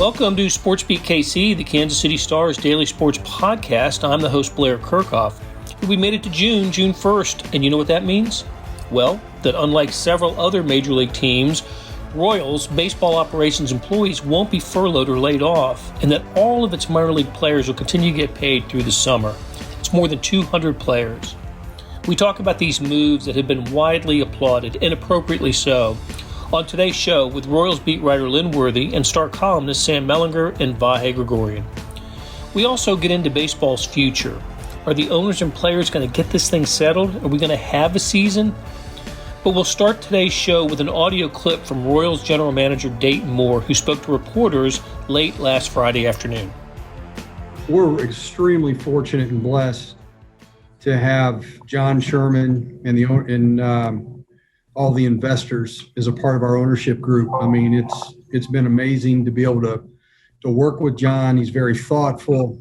Welcome to SportsBeat KC, the Kansas City Star's daily sports podcast. I'm the host, Blair Kerkhoff. We made it to June 1st, and you know what that means? Well, that unlike several other Major League teams, Royals baseball operations employees won't be furloughed or laid off, and that all of its minor league players will continue to get paid through the summer. It's more than 200 players. We talk about these moves that have been widely applauded, and appropriately so, on today's show with Royals beat writer Lynn Worthy and Star columnist Sam Mellinger and Vahe Gregorian. We also get into baseball's future. Are the owners and players going to get this thing settled? Are we going to have a season? But we'll start today's show with an audio clip from Royals general manager Dayton Moore, who spoke to reporters late last Friday afternoon. We're extremely fortunate and blessed to have John Sherman and all the investors as a part of our ownership group. I mean, it's been amazing to be able to work with John. He's very thoughtful.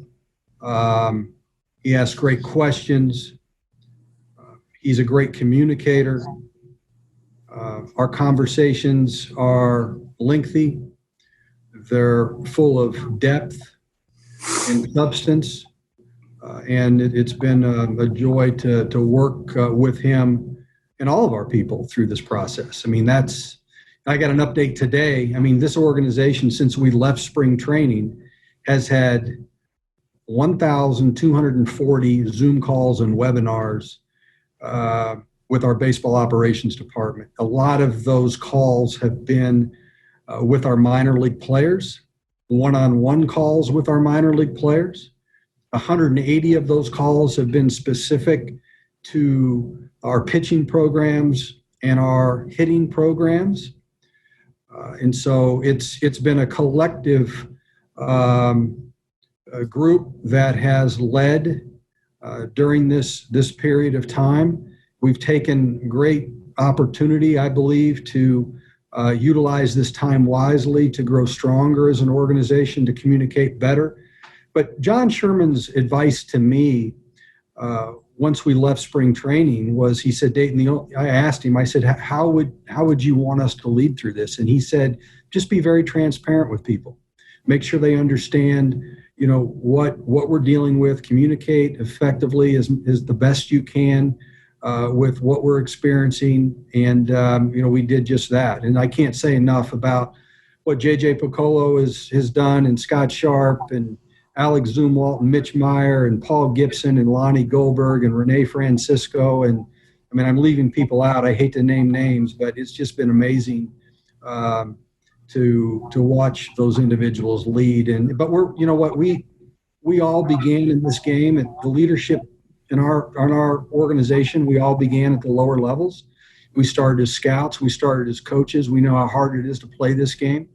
He asks great questions. He's a great communicator. Our conversations are lengthy. They're full of depth and substance. And it's been a joy to work with him and all of our people through this process. I mean, I got an update today. I mean, this organization, since we left spring training, has had 1,240 Zoom calls and webinars with our baseball operations department. A lot of those calls have been with our minor league players, one-on-one calls with our minor league players. 180 of those calls have been specific to our pitching programs and our hitting programs. And so it's been a collective group that has led during this period of time. We've taken great opportunity, I believe, to utilize this time wisely, to grow stronger as an organization, to communicate better. But John Sherman's advice to me once we left spring training was, he said, Dayton, I asked him, I said, how would you want us to lead through this? And he said, just be very transparent with people. Make sure they understand, what we're dealing with. Communicate effectively as the best you can with what we're experiencing. And, we did just that. And I can't say enough about what J.J. Piccolo has done, and Scott Sharp and Alex Zumwalt and Mitch Meyer and Paul Gibson and Lonnie Goldberg and Renee Francisco. And I mean, I'm leaving people out. I hate to name names, but it's just been amazing to watch those individuals lead. But we all began in this game, and the leadership in our organization, we all began at the lower levels. We started as scouts. We started as coaches. We know how hard it is to play this game.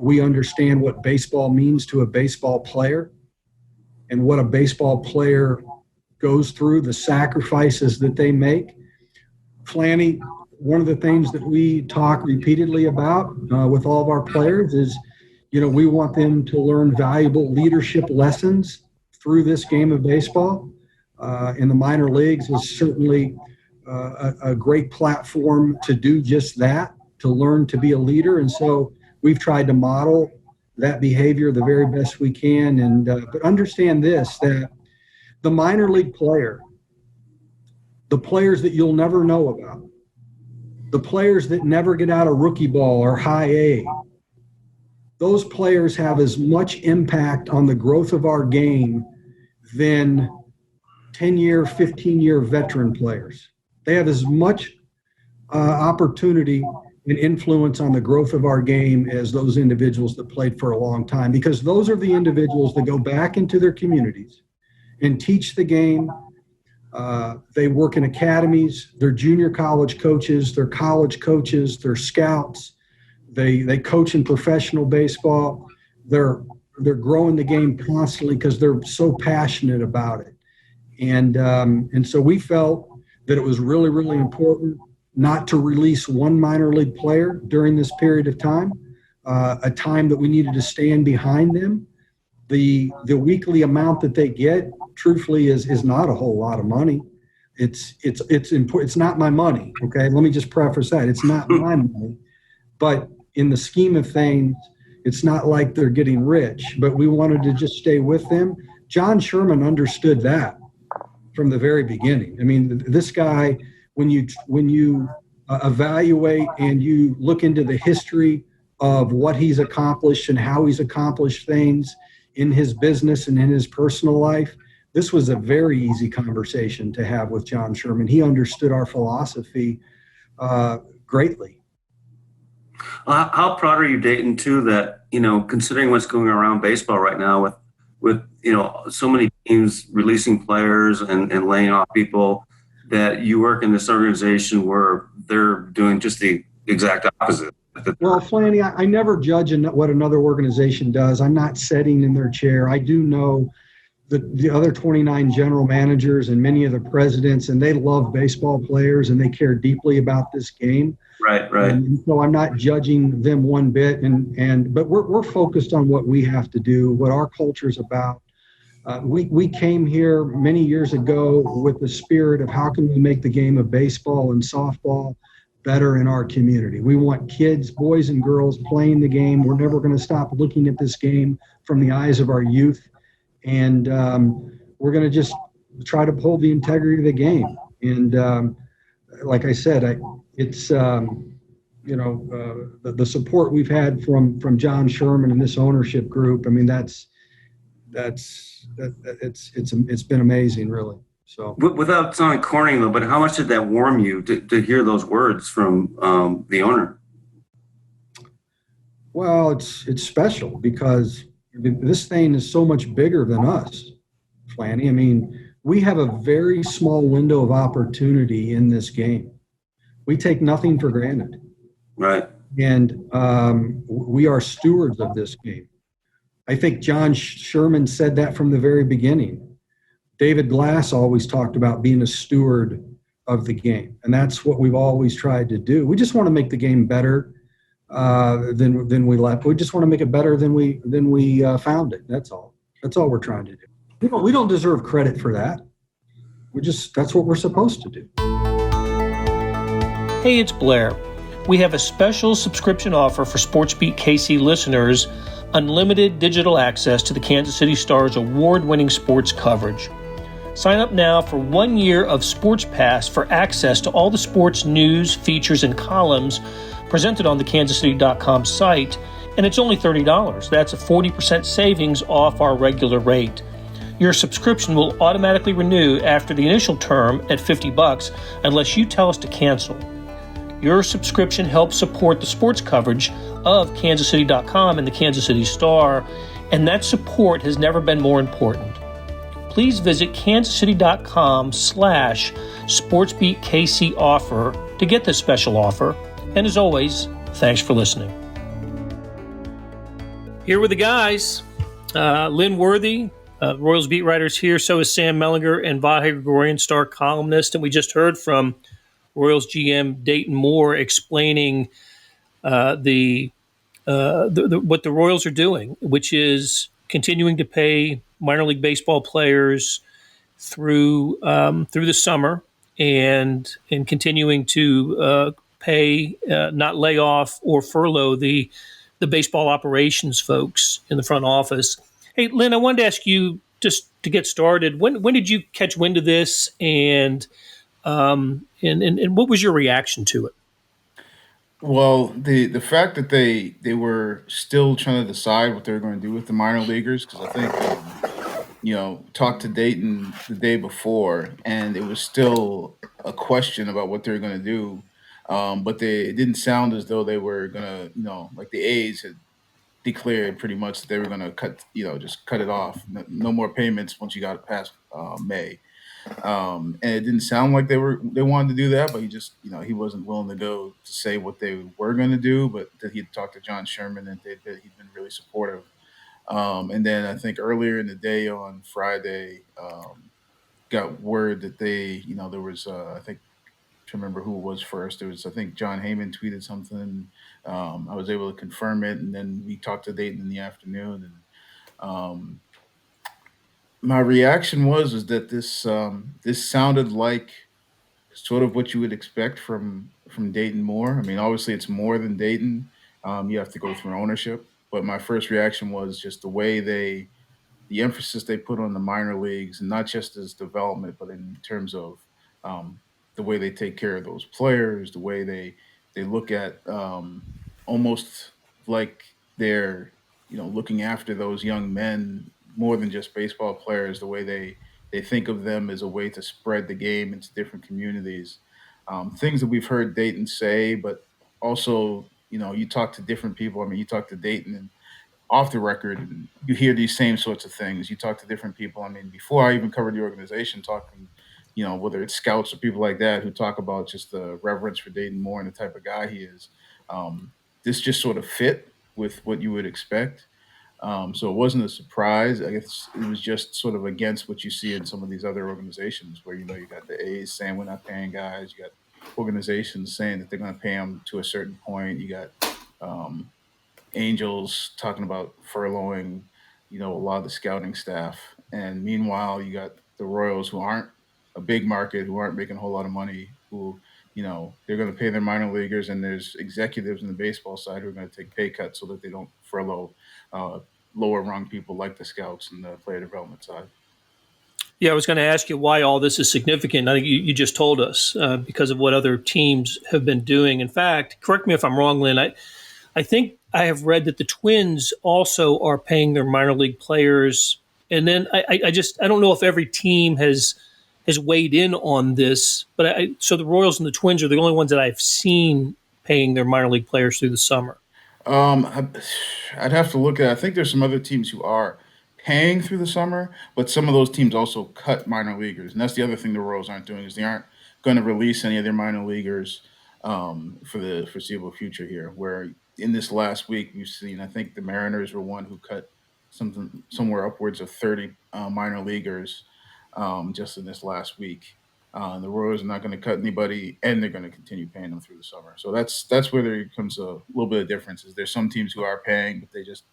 We understand what baseball means to a baseball player and what a baseball player goes through, the sacrifices that they make. Flanny, one of the things that we talk repeatedly about with all of our players is, we want them to learn valuable leadership lessons through this game of baseball. In the minor leagues is certainly a great platform to do just that, to learn to be a leader. And so we've tried to model that behavior the very best we can. But understand this, that the minor league player, the players that you'll never know about, the players that never get out of rookie ball or high A, those players have as much impact on the growth of our game than 10-year, 15-year veteran players. They have as much opportunity and influence on the growth of our game as those individuals that played for a long time, because those are the individuals that go back into their communities and teach the game. They work in academies, they're junior college coaches, they're college coaches, they're scouts, they coach in professional baseball. They're growing the game constantly because they're so passionate about it. And so we felt that it was really, really important not to release one minor league player during this period of time, a time that we needed to stand behind them. The weekly amount that they get, truthfully, is not a whole lot of money. It's important. It's not my money. Okay, let me just preface that. It's not my money, but in the scheme of things, It's not like they're getting rich, but we wanted to just stay with them. John Sherman understood that from the very beginning. I mean, this guy, when you evaluate and you look into the history of what he's accomplished and how he's accomplished things in his business and in his personal life, this was a very easy conversation to have with John Sherman. He understood our philosophy greatly. How proud are you, Dayton, too, that, considering what's going around baseball right now with so many teams releasing players and laying off people, that you work in this organization where they're doing just the exact opposite? Well, Flanny, I never judge what another organization does. I'm not sitting in their chair. I do know the other 29 general managers and many of the presidents, and they love baseball players and they care deeply about this game. Right. And so I'm not judging them one bit, but we're focused on what we have to do, what our culture is about. We came here many years ago with the spirit of how can we make the game of baseball and softball better in our community. We want kids, boys and girls, playing the game. We're never going to stop looking at this game from the eyes of our youth, and we're going to just try to pull the integrity of the game. And like I said, it's the support we've had from John Sherman and this ownership group. I mean, it's been amazing, really. So without sounding corny though, but how much did that warm you to hear those words from the owner? Well, it's special because this thing is so much bigger than us, Flanny. I mean, we have a very small window of opportunity in this game. We take nothing for granted. Right. And we are stewards of this game. I think John Sherman said that from the very beginning. David Glass always talked about being a steward of the game, and that's what we've always tried to do. We just want to make the game better than we left. We just want to make it better than we found it. That's all. That's all we're trying to do. We don't deserve credit for that. That's what we're supposed to do. Hey, it's Blair. We have a special subscription offer for SportsBeat KC listeners, unlimited digital access to the Kansas City Star's award-winning sports coverage. Sign up now for 1 year of Sports Pass for access to all the sports news, features, and columns presented on the kansascity.com site, and it's only $30. That's a 40% savings off our regular rate. Your subscription will automatically renew after the initial term at $50 unless you tell us to cancel. Your subscription helps support the sports coverage of kansascity.com and the Kansas City Star, and that support has never been more important. Please visit kansascity.com/SportsBeatKC offer to get this special offer. And as always, thanks for listening. Here with the guys, Lynn Worthy, Royals beat writers here. So is Sam Mellinger and Gregorian, Star columnist. And we just heard from Royals GM Dayton Moore explaining what the Royals are doing, which is continuing to pay minor league baseball players through the summer and continuing to pay, not lay off or furlough the baseball operations folks in the front office. Hey, Lynn, I wanted to ask you, just to get started, when did you catch wind of this, and what was your reaction to it? Well, the fact that they were still trying to decide what they were going to do with the minor leaguers, because I think talked to Dayton the day before, and it was still a question about what they were going to do, but it didn't sound as though they were going to, like the A's had declared pretty much that they were going to just cut it off, no more payments once you got past May. And it didn't sound like they wanted to do that, but he just, he wasn't willing to go to say what they were going to do, but that he'd talked to John Sherman and that he'd been really supportive. And then I think earlier in the day on Friday, got word that there was, I think, to remember who it was first. There was, I think, John Heyman tweeted something. I was able to confirm it, and then we talked to Dayton in the afternoon, and my reaction was that this sounded like sort of what you would expect from Dayton Moore. I mean, obviously it's more than Dayton. You have to go through ownership, but my first reaction was just the emphasis they put on the minor leagues, and not just as development, but in terms of the way they take care of those players, the way they look at almost like they're looking after those young men more than just baseball players. The way they think of them as a way to spread the game into different communities. Things that we've heard Dayton say, but also you talk to different people. I mean, you talk to Dayton and off the record, and you hear these same sorts of things. You talk to different people. I mean, before I even covered the organization, talking, whether it's scouts or people like that who talk about just the reverence for Dayton Moore and the type of guy he is. This just sort of fit with what you would expect. So it wasn't a surprise. I guess it was just sort of against what you see in some of these other organizations where, you got the A's saying we're not paying guys. You got organizations saying that they're going to pay them to a certain point. You got Angels talking about furloughing, a lot of the scouting staff. And meanwhile, you got the Royals, who aren't a big market, who aren't making a whole lot of money, who, they're going to pay their minor leaguers, and there's executives in the baseball side who are going to take pay cuts so that they don't furlough lower rung people like the scouts and the player development side. Yeah, I was going to ask you why all this is significant. I think you just told us because of what other teams have been doing. In fact, correct me if I'm wrong, Lynn, I think I have read that the Twins also are paying their minor league players. And then I don't know if every team has weighed in on this, but so the Royals and the Twins are the only ones that I've seen paying their minor league players through the summer. I'd have to look at it. I think there's some other teams who are paying through the summer, but some of those teams also cut minor leaguers. And that's the other thing the Royals aren't doing, is they aren't going to release any of their minor leaguers for the foreseeable future here, where in this last week we've seen, I think the Mariners were one who cut somewhere upwards of 30 minor leaguers just in this last week. The Royals are not going to cut anybody, and they're going to continue paying them through the summer. So that's where there comes a little bit of difference. Is there's some teams who are paying, but they just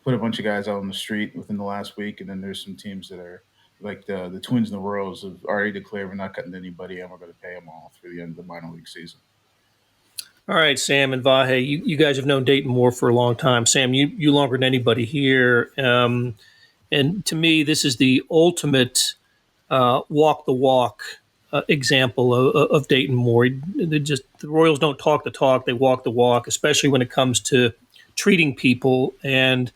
put a bunch of guys out on the street within the last week, and then there's some teams that are like the Twins and the Royals have already declared we're not cutting anybody, and we're going to pay them all through the end of the minor league season. All right, Sam and Vahe, you guys have known Dayton Moore for a long time. Sam, you longer than anybody here. And to me, this is the ultimate walk the walk example of Dayton Moore. The Royals don't talk the talk, they walk the walk, especially when it comes to treating people. And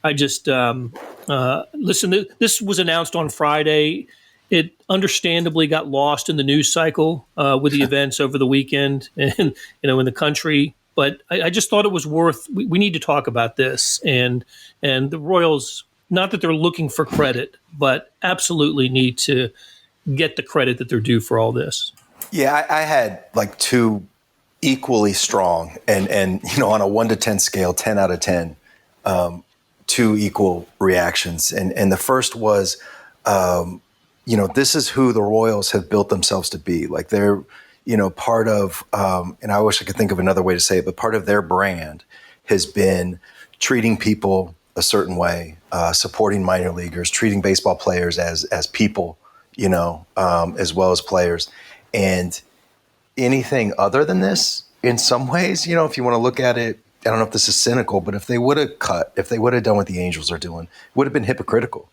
I just listen. This was announced on Friday. It understandably got lost in the news cycle with the events over the weekend and in the country. But I just thought it was worth. We need to talk about this, and the Royals. Not that they're looking for credit, but absolutely need to get the credit that they're due for all this. Yeah, I had like two equally strong and on a 1 to 10 scale, 10 out of 10, two equal reactions. And the first was, this is who the Royals have built themselves to be. Like they're, part of, and I wish I could think of another way to say it, but part of their brand has been treating people a certain way, supporting minor leaguers, treating baseball players as people, as well as players. And anything other than this, in some ways, if you want to look at it, I don't know if this is cynical, but if they would have done what the Angels are doing, it would have been hypocritical.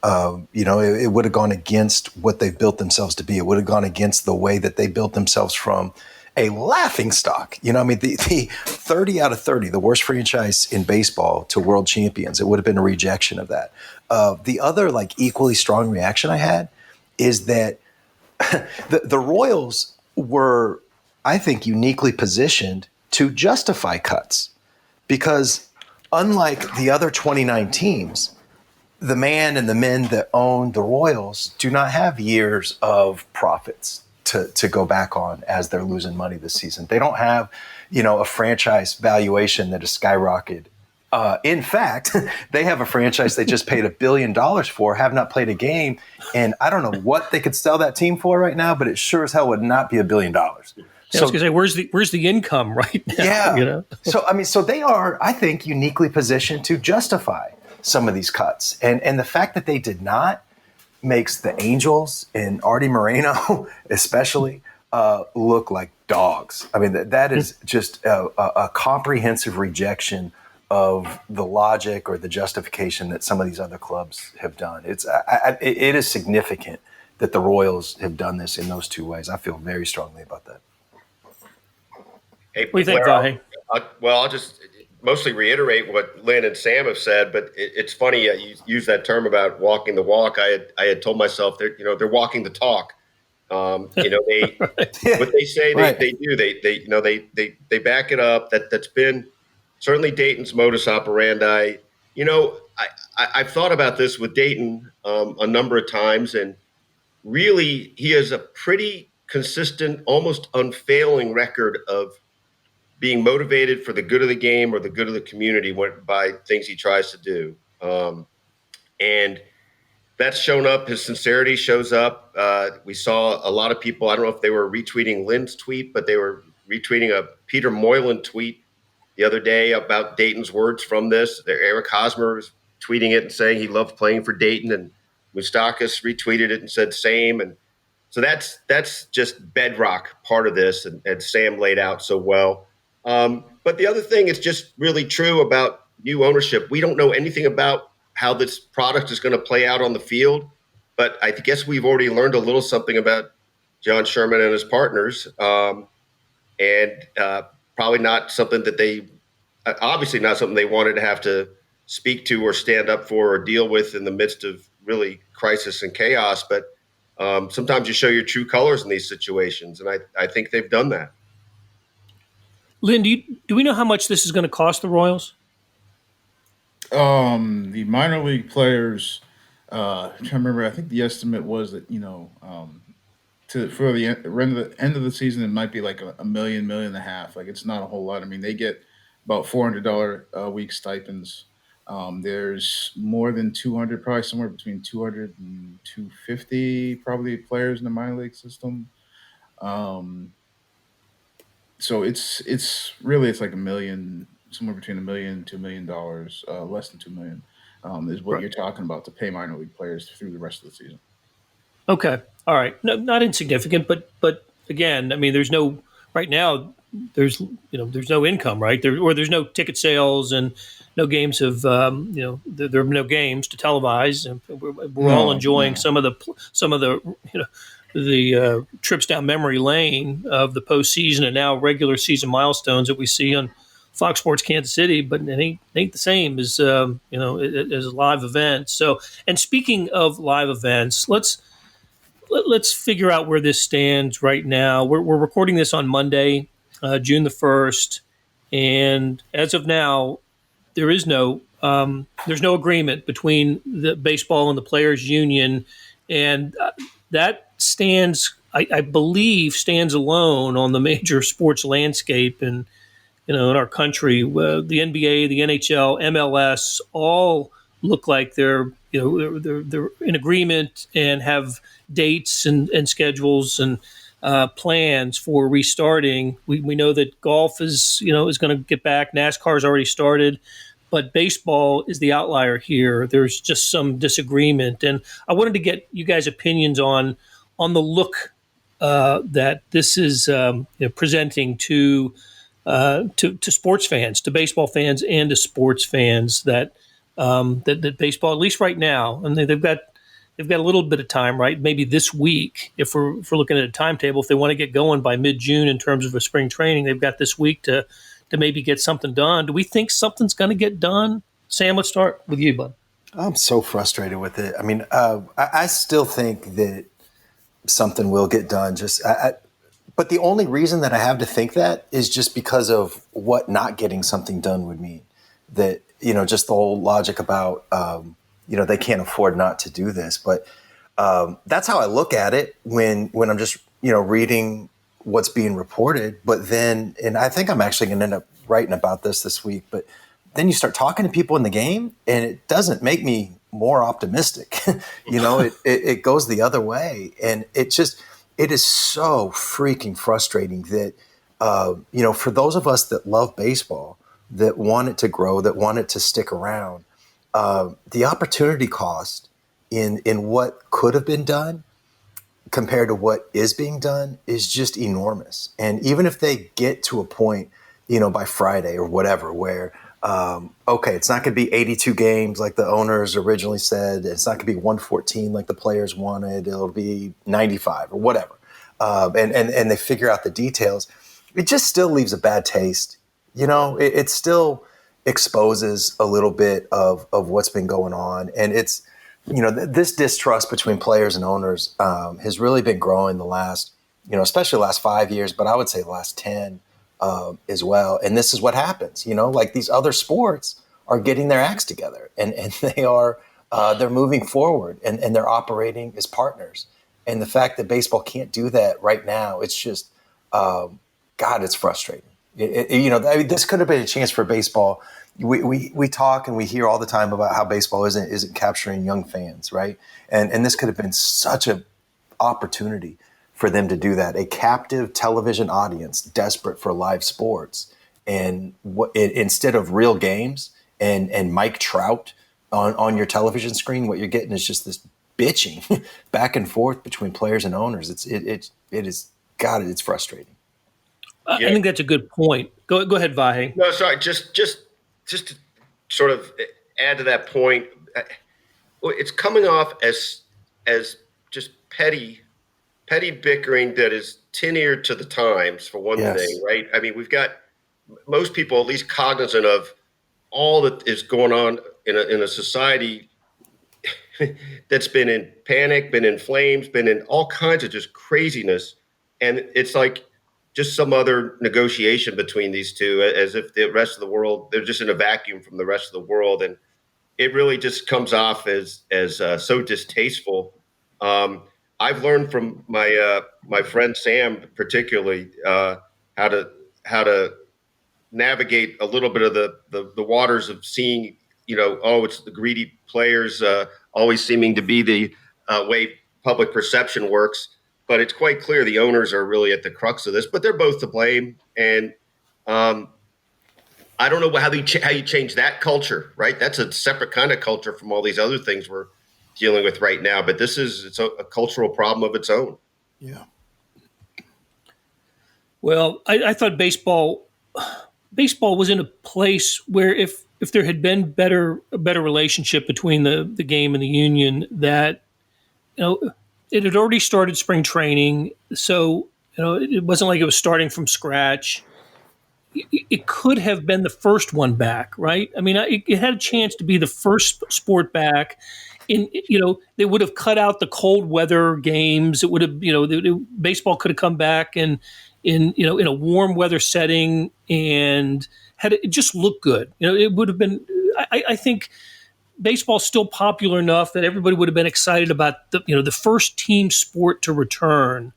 It would have gone against what they've built themselves to be. It would have gone against the way that they built themselves from a laughing stock. The 30 out of 30, the worst franchise in baseball, to world champions, it would have been a rejection of that. The other equally strong reaction I had is that the Royals were, I think, uniquely positioned to justify cuts, because unlike the other 29 teams, the man and the men that own the Royals do not have years of profits to go back on as they're losing money this season. They don't have, a franchise valuation that has skyrocketed. In fact, they have a franchise they just paid $1 billion for, have not played a game, and I don't know what they could sell that team for right now, but it sure as hell would not be $1 billion. Yeah, I was going to say, where's the income right now? Yeah. So they are, I think, uniquely positioned to justify some of these cuts. And the fact that they did not makes the Angels and Artie Moreno especially look like dogs. I mean, that is just a comprehensive rejection of the logic or the justification that some of these other clubs have done. It is significant that the Royals have done this in those two ways. I feel very strongly about that. Hey, What do you think, Blair, Vahe? I'll just mostly reiterate what Lynn and Sam have said, but it's funny you use that term about walking the walk. I had told myself they're walking the talk. They what they say Right. they do. They back it up. That's been certainly Dayton's modus operandi. I've thought about this with Dayton a number of times, and really he has a pretty consistent, almost unfailing record of being motivated for the good of the game or the good of the community by things he tries to do. And that's shown up. His sincerity shows up. We saw a lot of people, I don't know if they were retweeting Lynn's tweet, but they were retweeting a Peter Moylan tweet the other day about Dayton's words from this. Eric Hosmer was tweeting it and saying he loved playing for Dayton, and Moustakis retweeted it and said same. And so that's just bedrock part of this, and Sam laid out so well. But the other thing is just really true about new ownership. We don't know anything about how this product is going to play out on the field, but I guess we've already learned a little something about John Sherman and his partners, and probably not something that obviously not something they wanted to have to speak to or stand up for or deal with in the midst of really crisis and chaos. But sometimes you show your true colors in these situations, and I think they've done that. Lynn, do we know how much this is going to cost the Royals? The minor league players, I'm trying to remember, I think the estimate was that, for the end of the season, it might be like a million and a half. Like, it's not a whole lot. I mean, they get about $400 a week stipends. There's more than 200, probably somewhere between 200 and 250 probably players in the minor league system. So it's really like $1 million, somewhere between $1 million to $2 million, less than $2 million, is what you're talking about to pay minor league players through the rest of the season. Okay, all right, no, not insignificant, but again, I mean, there's no right now. There's no income, right? There's no ticket sales and no games have there are no games to televise, and we're all enjoying some of the trips down memory lane of the postseason and now regular season milestones that we see on Fox Sports Kansas City, but it ain't the same as as live events. So, and speaking of live events, let's figure out where this stands right now. We're recording this on Monday, June the 1st, and as of now, there's no agreement between the baseball and the players' union, and that stands, I believe, stands alone on the major sports landscape in our country. The NBA, the NHL, MLS all look like they're in agreement and have dates and schedules and plans for restarting. We know that golf is going to get back. NASCAR's already started, but baseball is the outlier here. There's just some disagreement, and I wanted to get you guys' opinions on the look that this is presenting to sports fans, to baseball fans, and to sports fans that baseball, at least right now, and they've got a little bit of time, right? Maybe this week, if we're looking at a timetable, if they want to get going by mid-June in terms of a spring training, they've got this week to maybe get something done. Do we think something's going to get done? Sam, let's start with you, bud. I'm so frustrated with it. I mean, I still think that something will get done. But the only reason that I have to think that is just because of what not getting something done would mean. That, just the whole logic about, they can't afford not to do this. But that's how I look at it when I'm just, reading what's being reported. But then, and I think I'm actually going to end up writing about this week, but then you start talking to people in the game and it doesn't make me more optimistic. It goes the other way. And it is so freaking frustrating that, for those of us that love baseball, that want it to grow, that want it to stick around, the opportunity cost in what could have been done compared to what is being done is just enormous. And even if they get to a point, by Friday or whatever, where Okay, it's not going to be 82 games like the owners originally said. It's not going to be 114 like the players wanted. It'll be 95 or whatever. And they figure out the details. It just still leaves a bad taste. It still exposes a little bit of what's been going on. And it's, this distrust between players and owners has really been growing the last, especially the last 5 years, but I would say the last 10 as well. And this is what happens, like these other sports are getting their acts together and they're moving forward and they're operating as partners. And the fact that baseball can't do that right now, it's just, God, it's frustrating. This could have been a chance for baseball. We talk and we hear all the time about how baseball isn't capturing young fans, right? And this could have been such an opportunity for them to do that. A captive television audience desperate for live sports, and instead of real games and Mike Trout on your television screen, what you're getting is just this bitching back and forth between players and owners. It is God, it's frustrating. I think that's a good point. Go ahead, Vahe. No, sorry. Just to sort of add to that point, it's coming off as just petty bickering that is tin-eared to the times, for one thing, right? I mean, we've got most people at least cognizant of all that is going on in a society that's been in panic, been in flames, been in all kinds of just craziness, and it's like just some other negotiation between these two, as if the rest of the world, they're just in a vacuum from the rest of the world. And it really just comes off as so distasteful. I've learned from my friend Sam, particularly, how to navigate a little bit of the waters of seeing, it's the greedy players always seeming to be the way public perception works. But it's quite clear the owners are really at the crux of this, but they're both to blame. And I don't know how you change that culture, right? That's a separate kind of culture from all these other things we're dealing with right now. But it's a cultural problem of its own. Yeah. Well, I thought baseball was in a place where if there had been a better relationship between the game and the union, that it had already started spring training, so it wasn't like it was starting from scratch. It could have been the first one back, right? I mean, it had a chance to be the first sport back. They would have cut out the cold weather games. It would have, baseball could have come back in a warm weather setting and had it just looked good. It would have been. I think baseball's still popular enough that everybody would have been excited about the first team sport to return,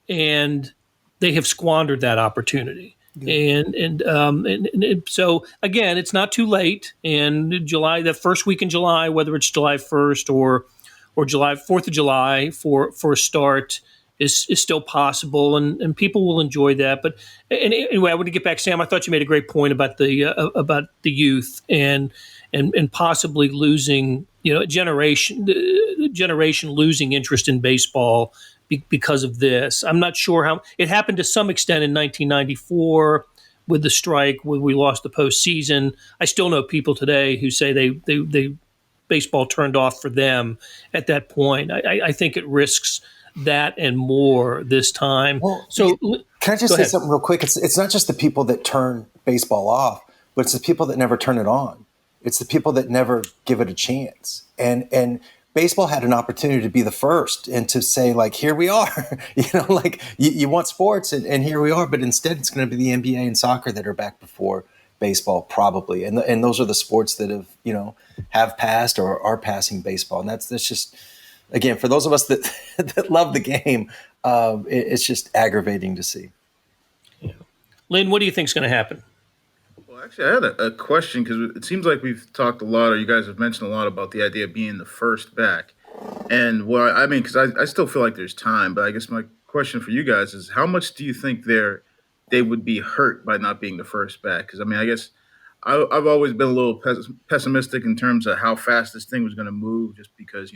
and they have squandered that opportunity. Yeah. And so again, it's not too late. And July, that first week in July, whether it's July 1st or July 4th of July for a start is still possible, and people will enjoy that. But anyway, I want to get back, Sam. I thought you made a great point about the youth and possibly losing, a generation losing interest in baseball because of this. I'm not sure how it happened to some extent in 1994 with the strike when we lost the postseason. I still know people today who say they baseball turned off for them at that point. I think it risks that and more this time. Well, so can I just say something real quick? It's not just the people that turn baseball off, but it's the people that never turn it on. It's the people that never give it a chance. And baseball had an opportunity to be the first and to say, like, here we are, you want sports and here we are. But instead, it's going to be the NBA and soccer that are back before baseball, probably. And those are the sports that have passed or are passing baseball. And that's just, again, for those of us that love the game, it's just aggravating to see. Yeah. Lynn, what do you think is going to happen? Well, actually, I had a question because it seems like we've talked a lot, or you guys have mentioned a lot about the idea of being the first back. And because I still feel like there's time, but I guess my question for you guys is, how much do you think they would be hurt by not being the first back? Because I guess I've always been a little pessimistic in terms of how fast this thing was going to move, just because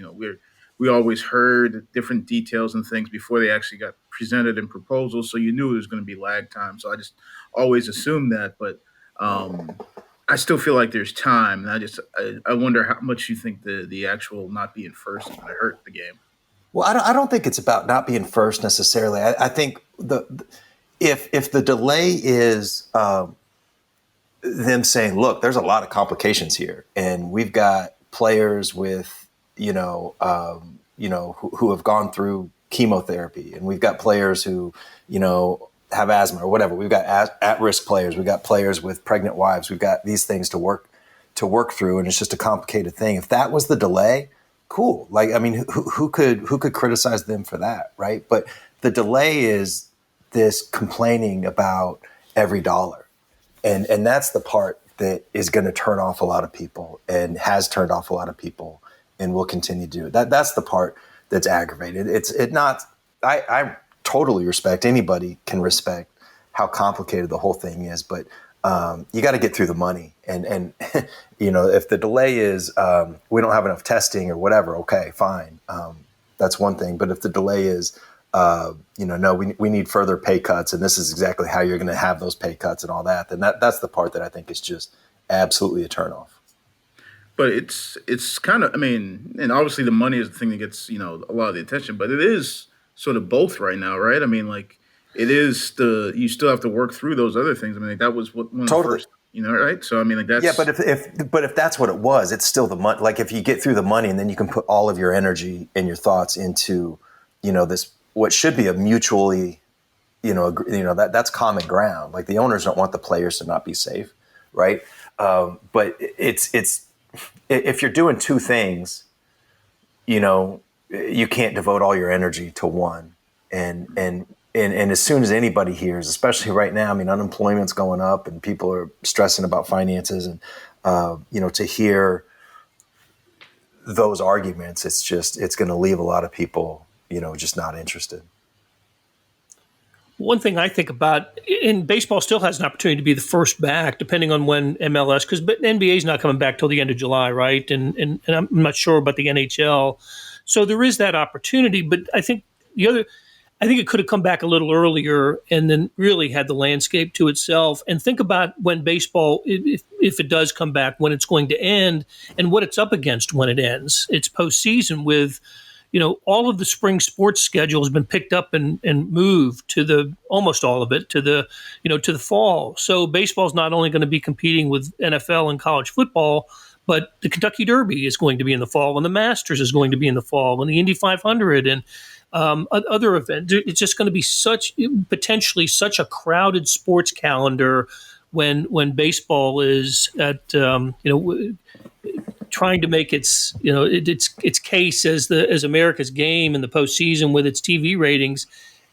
we always heard different details and things before they actually got presented in proposals, so you knew it was going to be lag time. So I just always assumed that, but I still feel like there's time. And I wonder how much you think the actual not being first is going to hurt the game. Well, I don't think it's about not being first necessarily. I think if the delay is them saying, look, there's a lot of complications here, and we've got players with who have gone through chemotherapy, and we've got players who have asthma or whatever. We've got at-risk players. We've got players with pregnant wives. We've got these things to work through, and it's just a complicated thing. If that was the delay, cool. Like, I mean, who could criticize them for that, right? But the delay is this complaining about every dollar, and that's the part that is going to turn off a lot of people, and has turned off a lot of people, and will continue to do it. That's the part that's aggravated. I totally respect, anybody can respect how complicated the whole thing is, but you got to get through the money. And if the delay is we don't have enough testing or whatever, okay, fine. That's one thing. But if the delay is, no, we need further pay cuts, and this is exactly how you're going to have those pay cuts and all that, then that's the part that I think is just absolutely a turnoff. But it's kind of, I mean, and obviously the money is the thing that gets, a lot of the attention, but it is sort of both right now, right? I mean, like, it is you still have to work through those other things. I mean, like, that was one of the first, right? So, I mean, like, that's. Yeah, but if that's what it was, it's still the money. Like, if you get through the money, and then you can put all of your energy and your thoughts into, this, what should be a mutually, that's common ground. Like, the owners don't want the players to not be safe, right? But it's if you're doing two things, you can't devote all your energy to one. And as soon as anybody hears, especially right now, I mean, unemployment's going up and people are stressing about finances, and to hear those arguments, it's going to leave a lot of people, just not interested. One thing I think about, and baseball still has an opportunity to be the first back, depending on when MLS, because NBA is not coming back till the end of July, right? And I'm not sure about the NHL. So there is that opportunity, but I think it could have come back a little earlier and then really had the landscape to itself. And think about when baseball, if it does come back, when it's going to end and what it's up against when it ends. It's postseason with, all of the spring sports schedule has been picked up and moved to almost all of it to the fall. So baseball's not only going to be competing with NFL and college football, but the Kentucky Derby is going to be in the fall, and the Masters is going to be in the fall, and the Indy 500 and other events. It's just going to be potentially such a crowded sports calendar when baseball is at trying to make its case as America's game in the postseason with its TV ratings.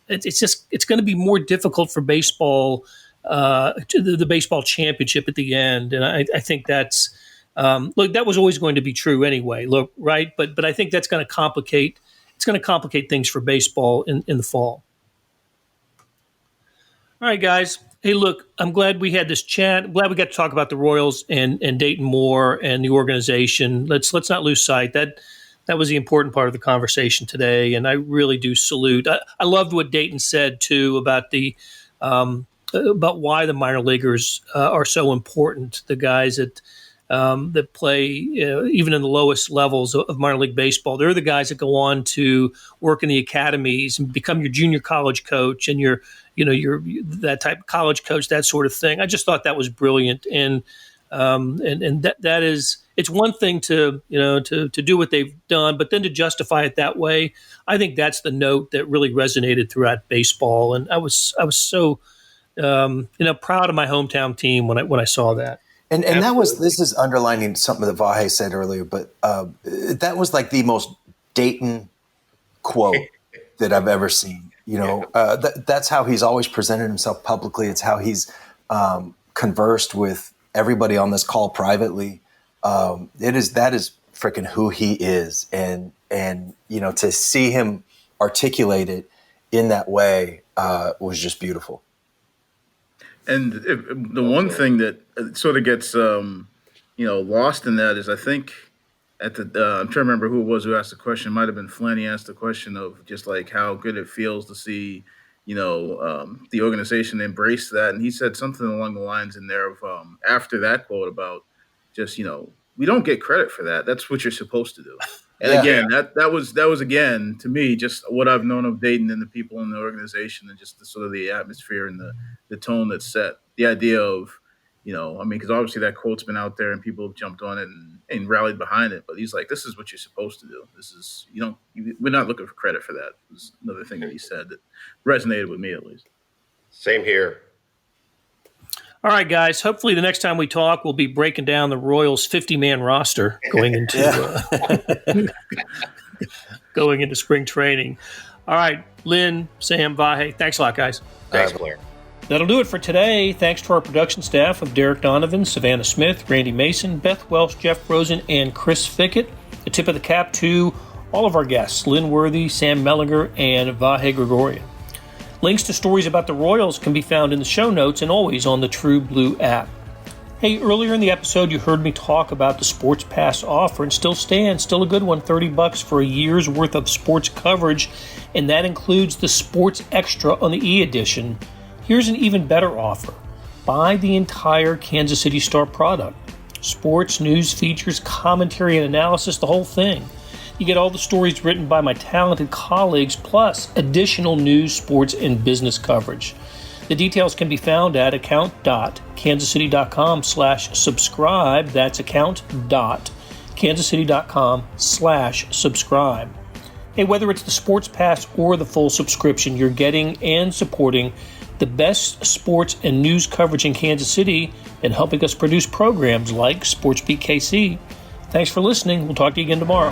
It's going to be more difficult for baseball the baseball championship at the end, and I think that's that was always going to be true anyway. Look, right, but I think that's going to complicate. It's going to complicate things for baseball in the fall. All right, guys. Hey, look, I'm glad we had this chat. I'm glad we got to talk about the Royals and Dayton Moore and the organization. Let's not lose sight. That was the important part of the conversation today, and I really do salute. I loved what Dayton said too about about why the minor leaguers are so important. The guys that play even in the lowest levels of minor league baseball, they're the guys that go on to work in the academies and become your junior college coach and your that type of college coach, that sort of thing. I just thought that was brilliant, and that is, it's one thing to do what they've done, but then to justify it that way, I think that's the note that really resonated throughout baseball, and I was so proud of my hometown team when I saw that. And this is underlining something that Vahe said earlier, but that was like the most Dayton quote that I've ever seen. That's how he's always presented himself publicly. It's how he's conversed with everybody on this call privately. That is freaking who he is, and to see him articulate it in that way was just beautiful. And the one thing that sort of gets lost in that is, I think I'm trying to remember who it was who asked the question. It might have been Flynn. He asked the question of just like how good it feels to see the organization embraced that. And he said something along the lines in there of after that quote about just, we don't get credit for that. That's what you're supposed to do. And again, that was again, to me, just what I've known of Dayton and the people in the organization and just the sort of the atmosphere and the tone that's set. The idea of, because obviously that quote's been out there and people have jumped on it and rallied behind it. But he's like, this is what you're supposed to do. This is, we're not looking for credit for that. It was another thing that he said that resonated with me at least. Same here. All right, guys. Hopefully the next time we talk, we'll be breaking down the Royals' 50-man roster going into going into spring training. All right, Lynn, Sam, Vahe, thanks a lot, guys. Thanks, Blair. That'll do it for today. Thanks to our production staff of Derek Donovan, Savannah Smith, Randy Mason, Beth Welsh, Jeff Rosen, and Chris Fickett. A tip of the cap to all of our guests, Lynn Worthy, Sam Mellinger, and Vahe Gregorian. Links to stories about the Royals can be found in the show notes and always on the True Blue app. Hey, earlier in the episode, you heard me talk about the Sports Pass offer, and still stands, still a good one, $30 for a year's worth of sports coverage, and that includes the Sports Extra on the e-edition. Here's an even better offer. Buy the entire Kansas City Star product. Sports, news, features, commentary, and analysis, the whole thing. You get all the stories written by my talented colleagues, plus additional news, sports, and business coverage. The details can be found at account.kansascity.com/subscribe. That's account.kansascity.com/subscribe. Hey, whether it's the Sports Pass or the full subscription, you're getting and supporting the best sports and news coverage in Kansas City and helping us produce programs like SportsBeat KC. Thanks for listening. We'll talk to you again tomorrow.